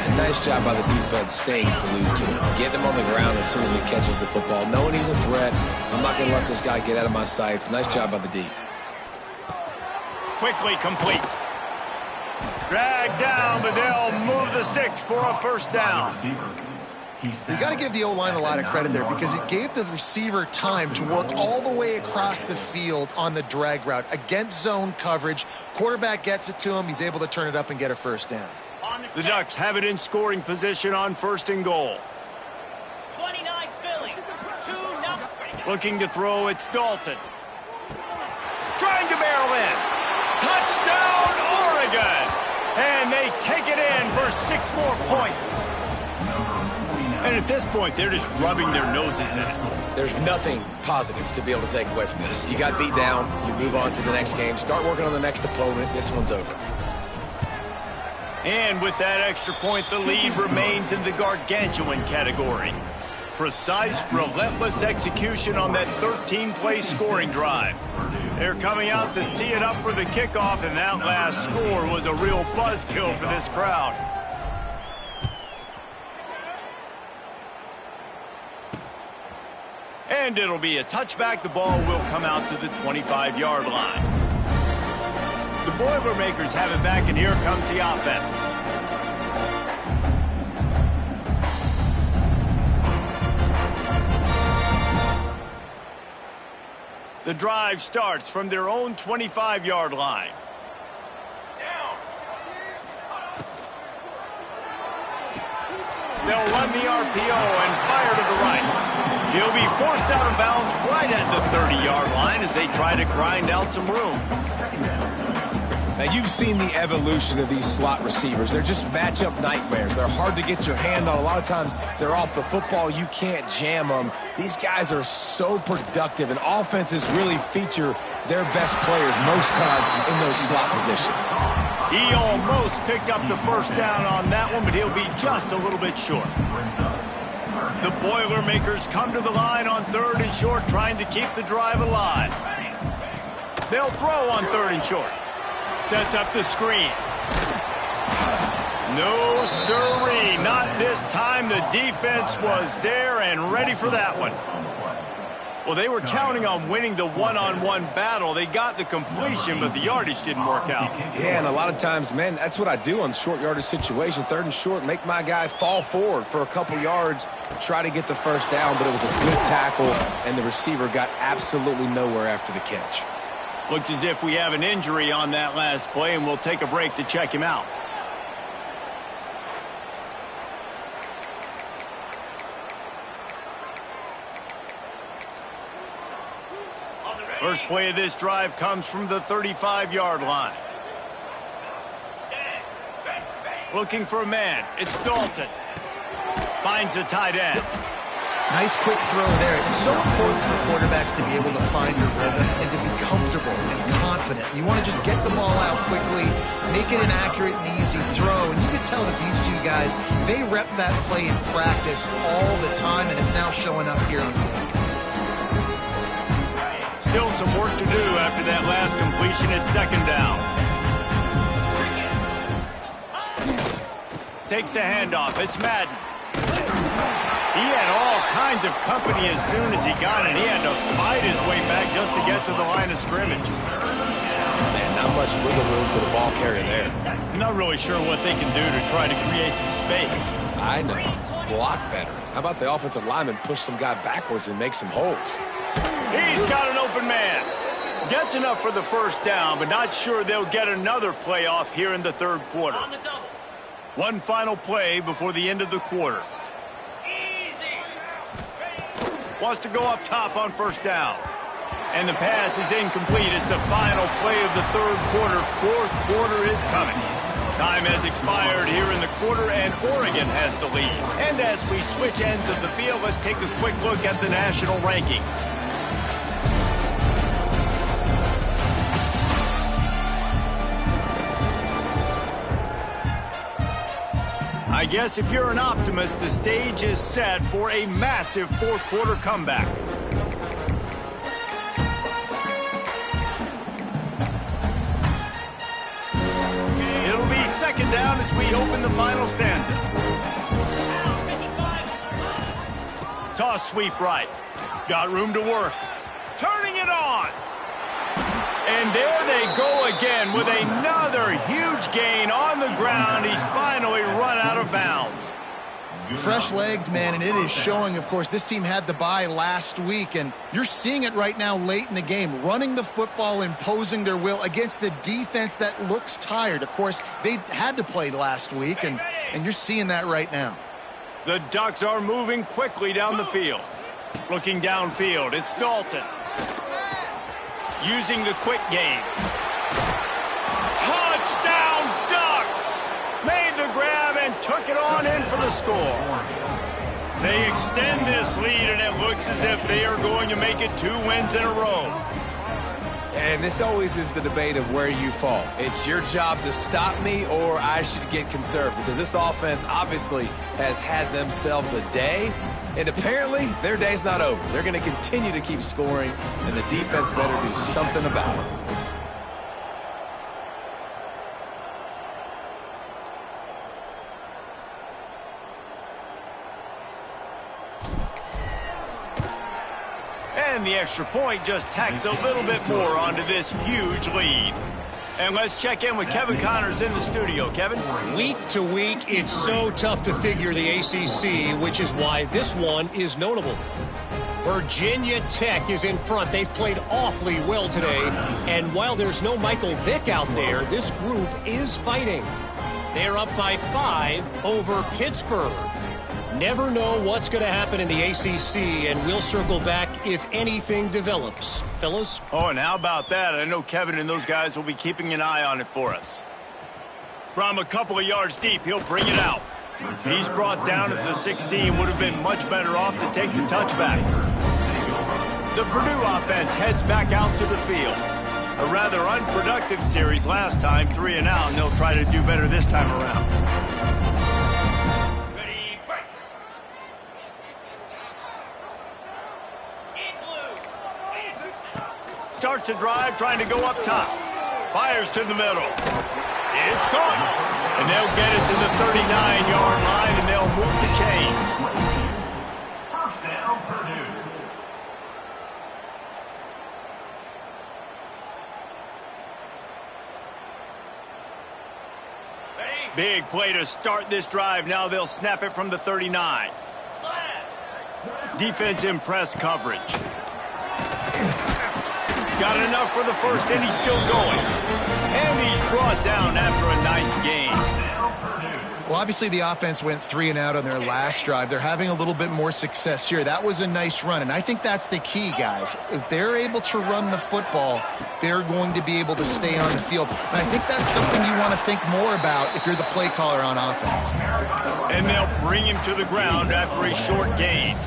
And nice job by the defense staying glued to him. Getting him on the ground as soon as he catches the football. Knowing he's a threat, I'm not going to let this guy get out of my sights. Nice job by the D.
Quickly complete. Drag down, but they'll move the sticks for a 1st down.
You got to give the O-line a lot of credit there because it gave the receiver time to work all the way across the field on the drag route. Against zone coverage, quarterback gets it to him. He's able to turn it up and get a 1st down.
The Ducks have it in scoring position on 1st and goal.
29 Philly. 2-0.
Looking to throw, it's Dalton. Trying to barrel in. Touchdown, Oregon! And they take it in for 6 more points. And at this point, they're just rubbing their noses in it.
There's nothing positive to be able to take away from this. You got beat down, you move on to the next game, start working on the next opponent. This one's over.
And with that extra point, the lead remains in the gargantuan category. Precise, relentless execution on that 13-play scoring drive. They're coming out to tee it up for the kickoff, and that last score was a real buzzkill for this crowd. And it'll be a touchback. The ball will come out to the 25-yard line. The Boilermakers have it back, and here comes the offense. The drive starts from their own 25-yard line. They'll run the RPO and fire to the right. He'll be forced out of bounds right at the 30-yard line as they try to grind out some room.
Now, you've seen the evolution of these slot receivers. They're just matchup nightmares. They're hard to get your hand on. A lot of times, they're off the football. You can't jam them. These guys are so productive, and offenses really feature their best players most time in those slot positions.
He almost picked up the 1st down on that one, but he'll be just a little bit short. The Boilermakers come to the line on 3rd and short, trying to keep the drive alive. They'll throw on 3rd and short. Sets up the screen. No, sirree. Not this time. The defense was there and ready for that one. Well, they were counting on winning the one-on-one battle. They got the completion, but the yardage didn't work out.
Yeah, and a lot of times, man, that's what I do on short yardage situation. 3rd and short, make my guy fall forward for a couple yards, try to get the first down, but it was a good tackle, and the receiver got absolutely nowhere after the catch.
Looks as if we have an injury on that last play, and we'll take a break to check him out. First play of this drive comes from the 35-yard line. Looking for a man. It's Dalton. Finds the tight end.
Nice quick throw there. It's so important for quarterbacks to be able to find your rhythm and to be comfortable and confident. You want to just get the ball out quickly, make it an accurate and easy throw. And you can tell that these two guys, they rep that play in practice all the time, and it's now showing up here on the field.
Still some work to do after that last completion at 2nd down. Takes a handoff. It's Madden. He had all kinds of company as soon as he got it. He had to fight his way back just to get to the line of scrimmage.
Man, not much wiggle room for the ball carrier there.
I'm not really sure what they can do to try to create some space.
I know. Block better. How about the offensive lineman push some guy backwards and make some holes?
He's got an open man. Gets enough for the first down, but not sure they'll get another play off here in the 3rd quarter. One final play before the end of the quarter. Wants to go up top on 1st down. And the pass is incomplete. It's the final play of the 3rd quarter. 4th quarter is coming. Time has expired here in the quarter, and Oregon has the lead. And as we switch ends of the field, let's take a quick look at the national rankings. I guess if you're an optimist, the stage is set for a massive 4th quarter comeback. It'll be 2nd down as we open the final stanza. Toss sweep right. Got room to work. Turning it on. And there they go again with another huge gain on the ground. He's finally run out of bounds.
Fresh legs, man, and it is showing, of course, this team had the bye last week, and you're seeing it right now late in the game, running the football, imposing their will against the defense that looks tired. Of course, they had to play last week, and you're seeing that right now.
The Ducks are moving quickly down the field. Looking downfield, it's Dalton. Using the quick game. Touchdown, Ducks! Made the grab and took it on in for the score. They extend this lead, and it looks as if they are going to make it 2 wins in a row.
And this always is the debate of where you fall. It's your job to stop me, or I should get conserved, because this offense obviously has had themselves a day. And apparently, their day's not over. They're going to continue to keep scoring, and the defense better do something about it.
And the extra point just tacks a little bit more onto this huge lead. And let's check in with Kevin Connors in the studio. Kevin?
Week to week, it's so tough to figure the ACC, which is why this one is notable. Virginia Tech is in front. They've played awfully well today. And while there's no Michael Vick out there, this group is fighting. They're up by 5 over Pittsburgh. Never know what's going to happen in the ACC, and we'll circle back if anything develops. Fellas?
Oh, and how about that? I know Kevin and those guys will be keeping an eye on it for us. From a couple of yards deep, he'll bring it out. He's brought down at the 16. Would have been much better off to take the touchback. The Purdue offense heads back out to the field. A rather unproductive series last time, 3 and out, and they'll try to do better this time around. Starts a drive, trying to go up top. Fires to the middle. It's caught. And they'll get it to the 39-yard line, and they'll move the chains.
First down, Purdue.
Big play to start this drive. Now they'll snap it from the 39. Defense in press coverage. Got enough for the first, and he's still going. And he's brought down after a nice gain.
Well, obviously the offense went 3 and out on their last drive. They're having a little bit more success here. That was a nice run, and I think that's the key, guys. If they're able to run the football, they're going to be able to stay on the field. And I think that's something you want to think more about if you're the play caller on offense.
And they'll bring him to the ground after a short gain.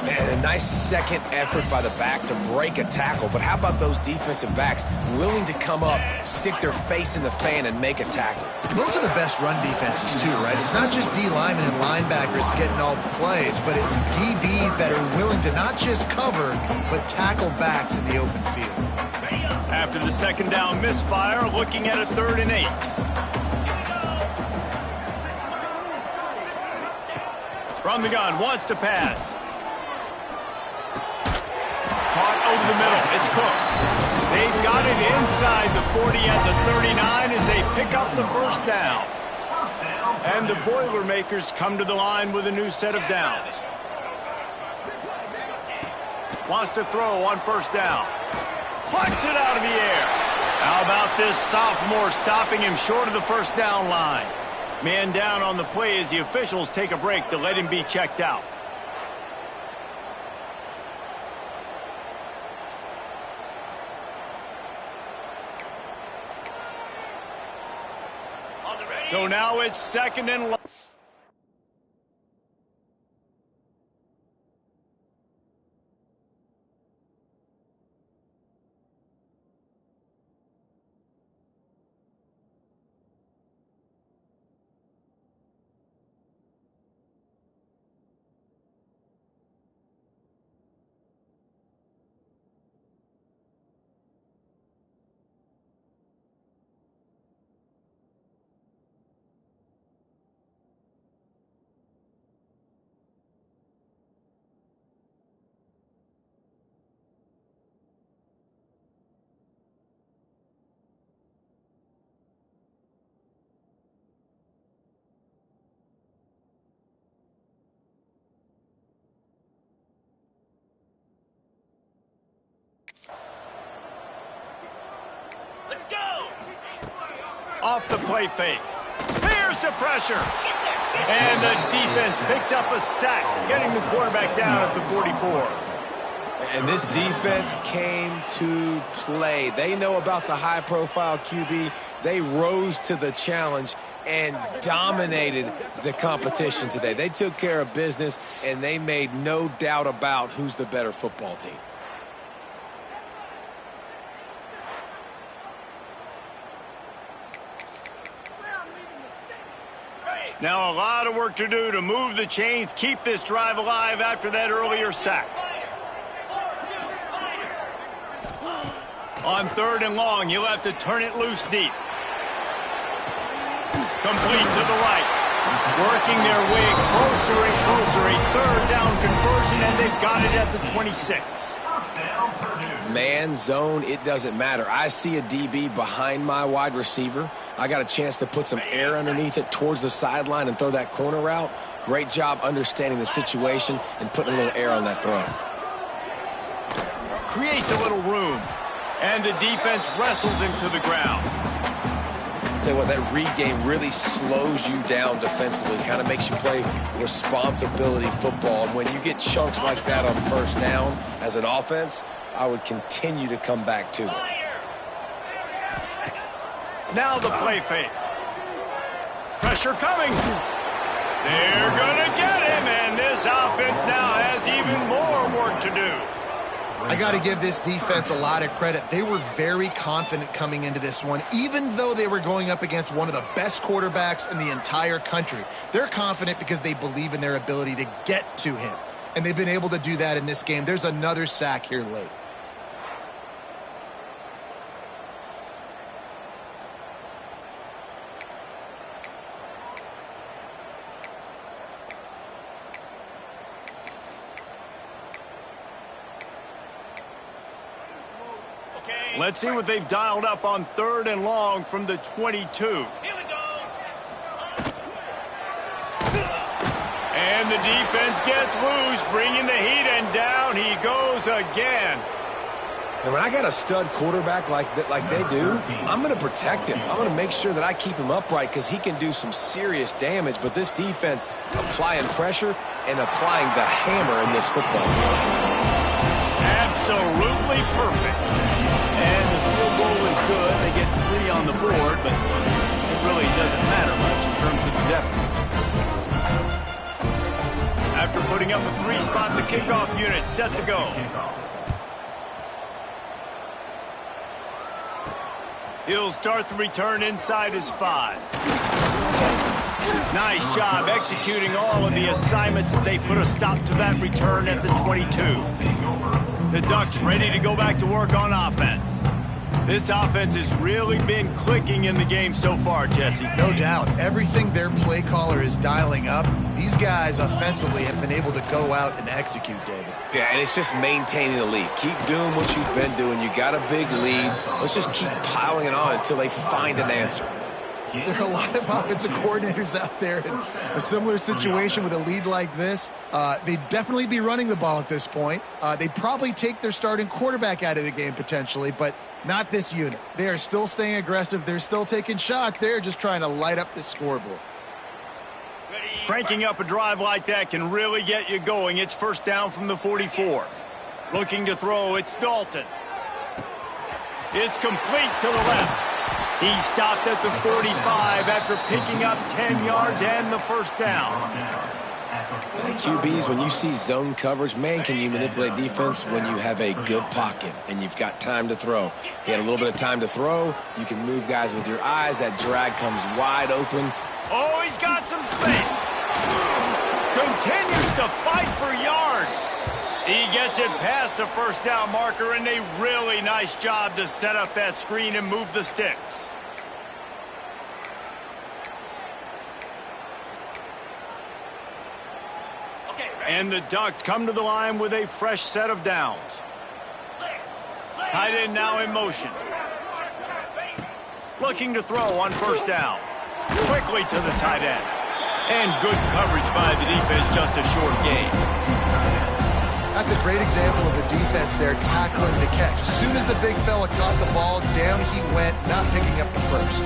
Man, a nice second effort by the back to break a tackle. But how about those defensive backs willing to come up, stick their face in the fan, and make a tackle?
Those are the best run defenses, too, right? It's not just D linemen and linebackers getting all the plays, but it's DBs that are willing to not just cover, but tackle backs in the open field.
After the second down misfire, looking at a 3rd and 8. From the gun, wants to pass. Caught over the middle. It's Cook. They've got it inside the 40 at the 39 as they pick up the first down. And the Boilermakers come to the line with a new set of downs. Wants to throw on first down. Plucks it out of the air. How about this sophomore stopping him short of the first down line? Man down on the play as the officials take a break to let him be checked out. So now it's 2nd and long.
Let's go!
Off the play fake. Here's the pressure. And the defense picks up a sack, getting the quarterback down at the 44.
And this defense came to play. They know about the high-profile QB. They rose to the challenge and dominated the competition today. They took care of business, and they made no doubt about who's the better football team.
Now a lot of work to do to move the chains, keep this drive alive after that earlier sack. On 3rd and long, you'll have to turn it loose deep. Complete to the right. Working their way closer and closer. A 3rd down conversion, and they've got it at the 26.
Man, zone, it doesn't matter. I see a DB behind my wide receiver. I got a chance to put some air underneath it towards the sideline and throw that corner route. Great job understanding the situation and putting a little air on that throw.
Creates a little room. And the defense wrestles him to the ground.
Tell you what, that read game really slows you down defensively. Kind of makes you play responsibility football. And when you get chunks like that on first down as an offense, I would continue to come back to it.
Now the play fake. Pressure coming. They're going to get him, and this offense now has even more work to do.
I got to give this defense a lot of credit. They were very confident coming into this one, even though they were going up against one of the best quarterbacks in the entire country. They're confident because they believe in their ability to get to him, and they've been able to do that in this game. There's another sack here late.
Let's see what they've dialed up on 3rd and long from the 22.
Here we go.
And the defense gets loose, bringing the heat, and down he goes again.
And when I got a stud quarterback like they do, I'm going to protect him. I'm going to make sure that I keep him upright because he can do some serious damage. But this defense applying pressure and applying the hammer in this football game.
Absolutely perfect. And the field goal is good. They get 3 on the board, but it really doesn't matter much in terms of the deficit. After putting up a 3-spot, the kickoff unit set to go. He'll start the return inside his 5. Nice job executing all of the assignments as they put a stop to that return at the 22. The Ducks ready to go back to work on offense. This offense has really been clicking in the game so far, Jesse.
No doubt. Everything their play caller is dialing up, these guys offensively have been able to go out and execute, David.
Yeah, and it's just maintaining the lead. Keep doing what you've been doing. You got a big lead. Let's just keep piling it on until they find an answer.
There are a lot of offensive coordinators out there in a similar situation with a lead like this. They'd definitely be running the ball at this point. They'd probably take their starting quarterback out of the game potentially, but not this unit. They are still staying aggressive. They're still taking shots. They're just trying to light up the scoreboard.
Cranking up a drive like that can really get you going. It's 1st down from the 44. Looking to throw, it's Dalton. It's complete to the left. He stopped at the 45 after picking up 10 yards and the 1st down.
QBs, when you see zone coverage, man, can you manipulate defense when you have a good pocket and you've got time to throw. He had a little bit of time to throw. You can move guys with your eyes. That drag comes wide open.
Oh, he's got some space. Continues to fight for yards. He gets it past the 1st down marker, and a really nice job to set up that screen and move the sticks. And the Ducks come to the line with a fresh set of downs. Tight end now in motion. Looking to throw on 1st down. Quickly to the tight end. And good coverage by the defense, just a short gain.
That's a great example of the defense there tackling the catch. As soon as the big fella caught the ball, down he went, not picking up the 1st.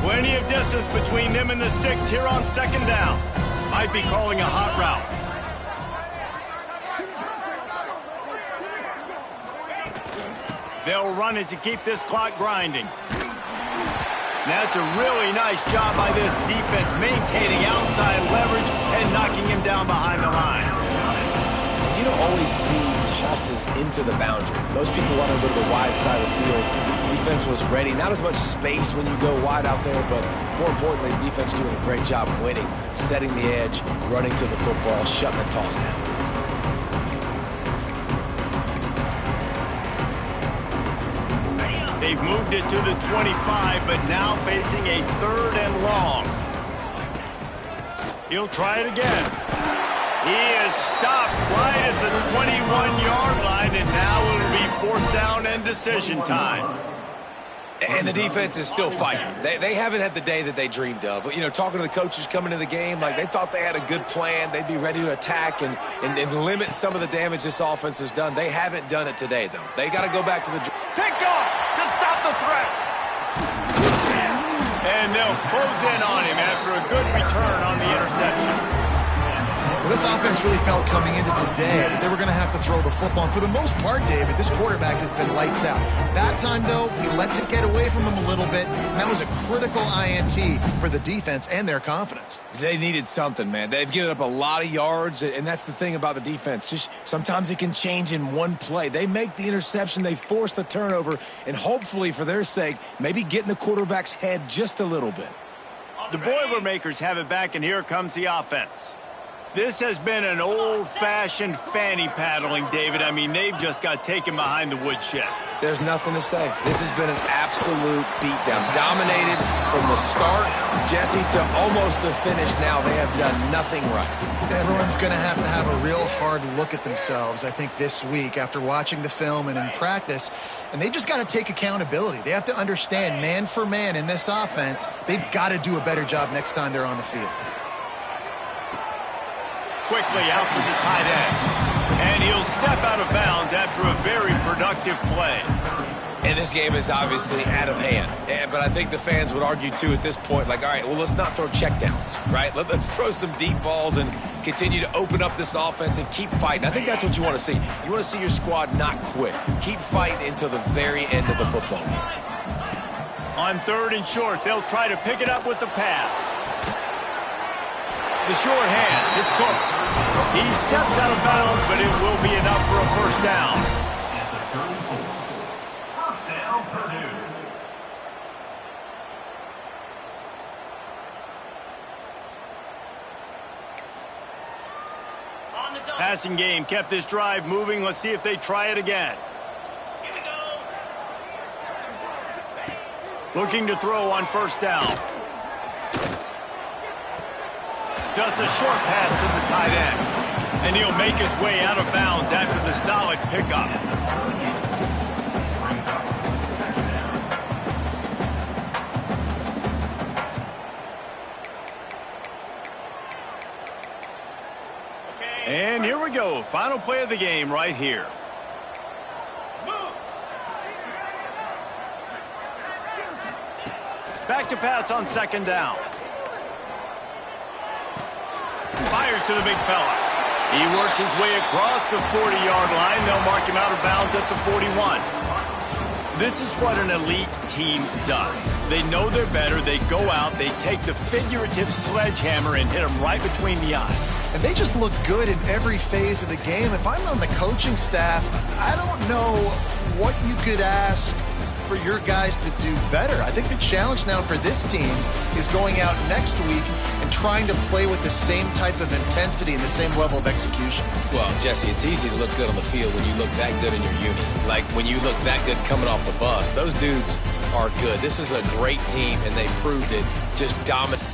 Plenty of distance between them and the sticks here on 2nd down. Might be calling a hot route. They'll run it to keep this clock grinding. That's a really nice job by this defense, maintaining outside leverage and knocking him down behind the line.
And you don't always see tosses into the boundary. Most people want to go to the wide side of the field. Defense was ready. Not as much space when you go wide out there, but more importantly, defense doing a great job winning, setting the edge, running to the football, shutting the toss down.
They've moved it to the 25, but now facing a 3rd and long. He'll try it again. He is stopped right at the 21-yard line, and now it'll be 4th down and decision time.
And the defense is still fighting. They haven't had the day that they dreamed of. You know, talking to the coaches coming to the game, like they thought they had a good plan. They'd be ready to attack and limit some of the damage this offense has done. They haven't done it today, though. They got to go back to the...
Picked off to stop the threat. And they'll close in on him after a good return on the interception.
Well, this offense really felt coming into today that they were going to have to throw the football. And for the most part, David, this quarterback has been lights out. That time, though, he lets it get away from him a little bit. And that was a critical INT for the defense and their confidence.
They needed something, man. They've given up a lot of yards, and that's the thing about the defense. Just sometimes it can change in one play. They make the interception, they force the turnover, and hopefully, for their sake, maybe get in the quarterback's head just a little bit.
The Boilermakers have it back, and here comes the offense. This has been an old-fashioned fanny paddling, David. I mean, they've just got taken behind the woodshed.
There's nothing to say. This has been an absolute beatdown. Dominated from the start, Jesse, to almost the finish now. They have done nothing right.
Everyone's going to have a real hard look at themselves, I think, this week after watching the film and in practice. And they've just got to take accountability. They have to understand, man for man in this offense, they've got to do a better job next time they're on the field.
Quickly out to the tight end. And he'll step out of bounds after a very productive play.
And this game is obviously out of hand. But I think the fans would argue, too, at this point, like, all right, well, let's not throw checkdowns, right? Let's throw some deep balls and continue to open up this offense and keep fighting. I think that's what you want to see. You want to see your squad not quit. Keep fighting until the very end of the football game.
On 3rd and short, they'll try to pick it up with the pass. The short hands, it's Cook. He steps out of bounds, but it will be enough for a first down.
At the 34. First down, Purdue.
On the double.
Passing game kept this drive moving. Let's see if they try it again.
Here we go.
Looking to throw on first down. Just a short pass to the tight end. And he'll make his way out of bounds after the solid pickup. And here we go. Final play of the game right here.
Moves.
Back to pass on 2nd down. Fires to the big fella. He works his way across the 40-yard line. They'll mark him out of bounds at the 41. This is what an elite team does. They know they're better. They go out. They take the figurative sledgehammer and hit him right between the eyes.
And they just look good in every phase of the game. If I'm on the coaching staff, I don't know what you could ask for your guys to do better. I think the challenge now for this team is going out next week and trying to play with the same type of intensity and the same level of execution.
Well, Jesse, it's easy to look good on the field when you look that good in your unit. Like when you look that good coming off the bus. Those dudes are good. This is a great team, and they proved it. Just dominant.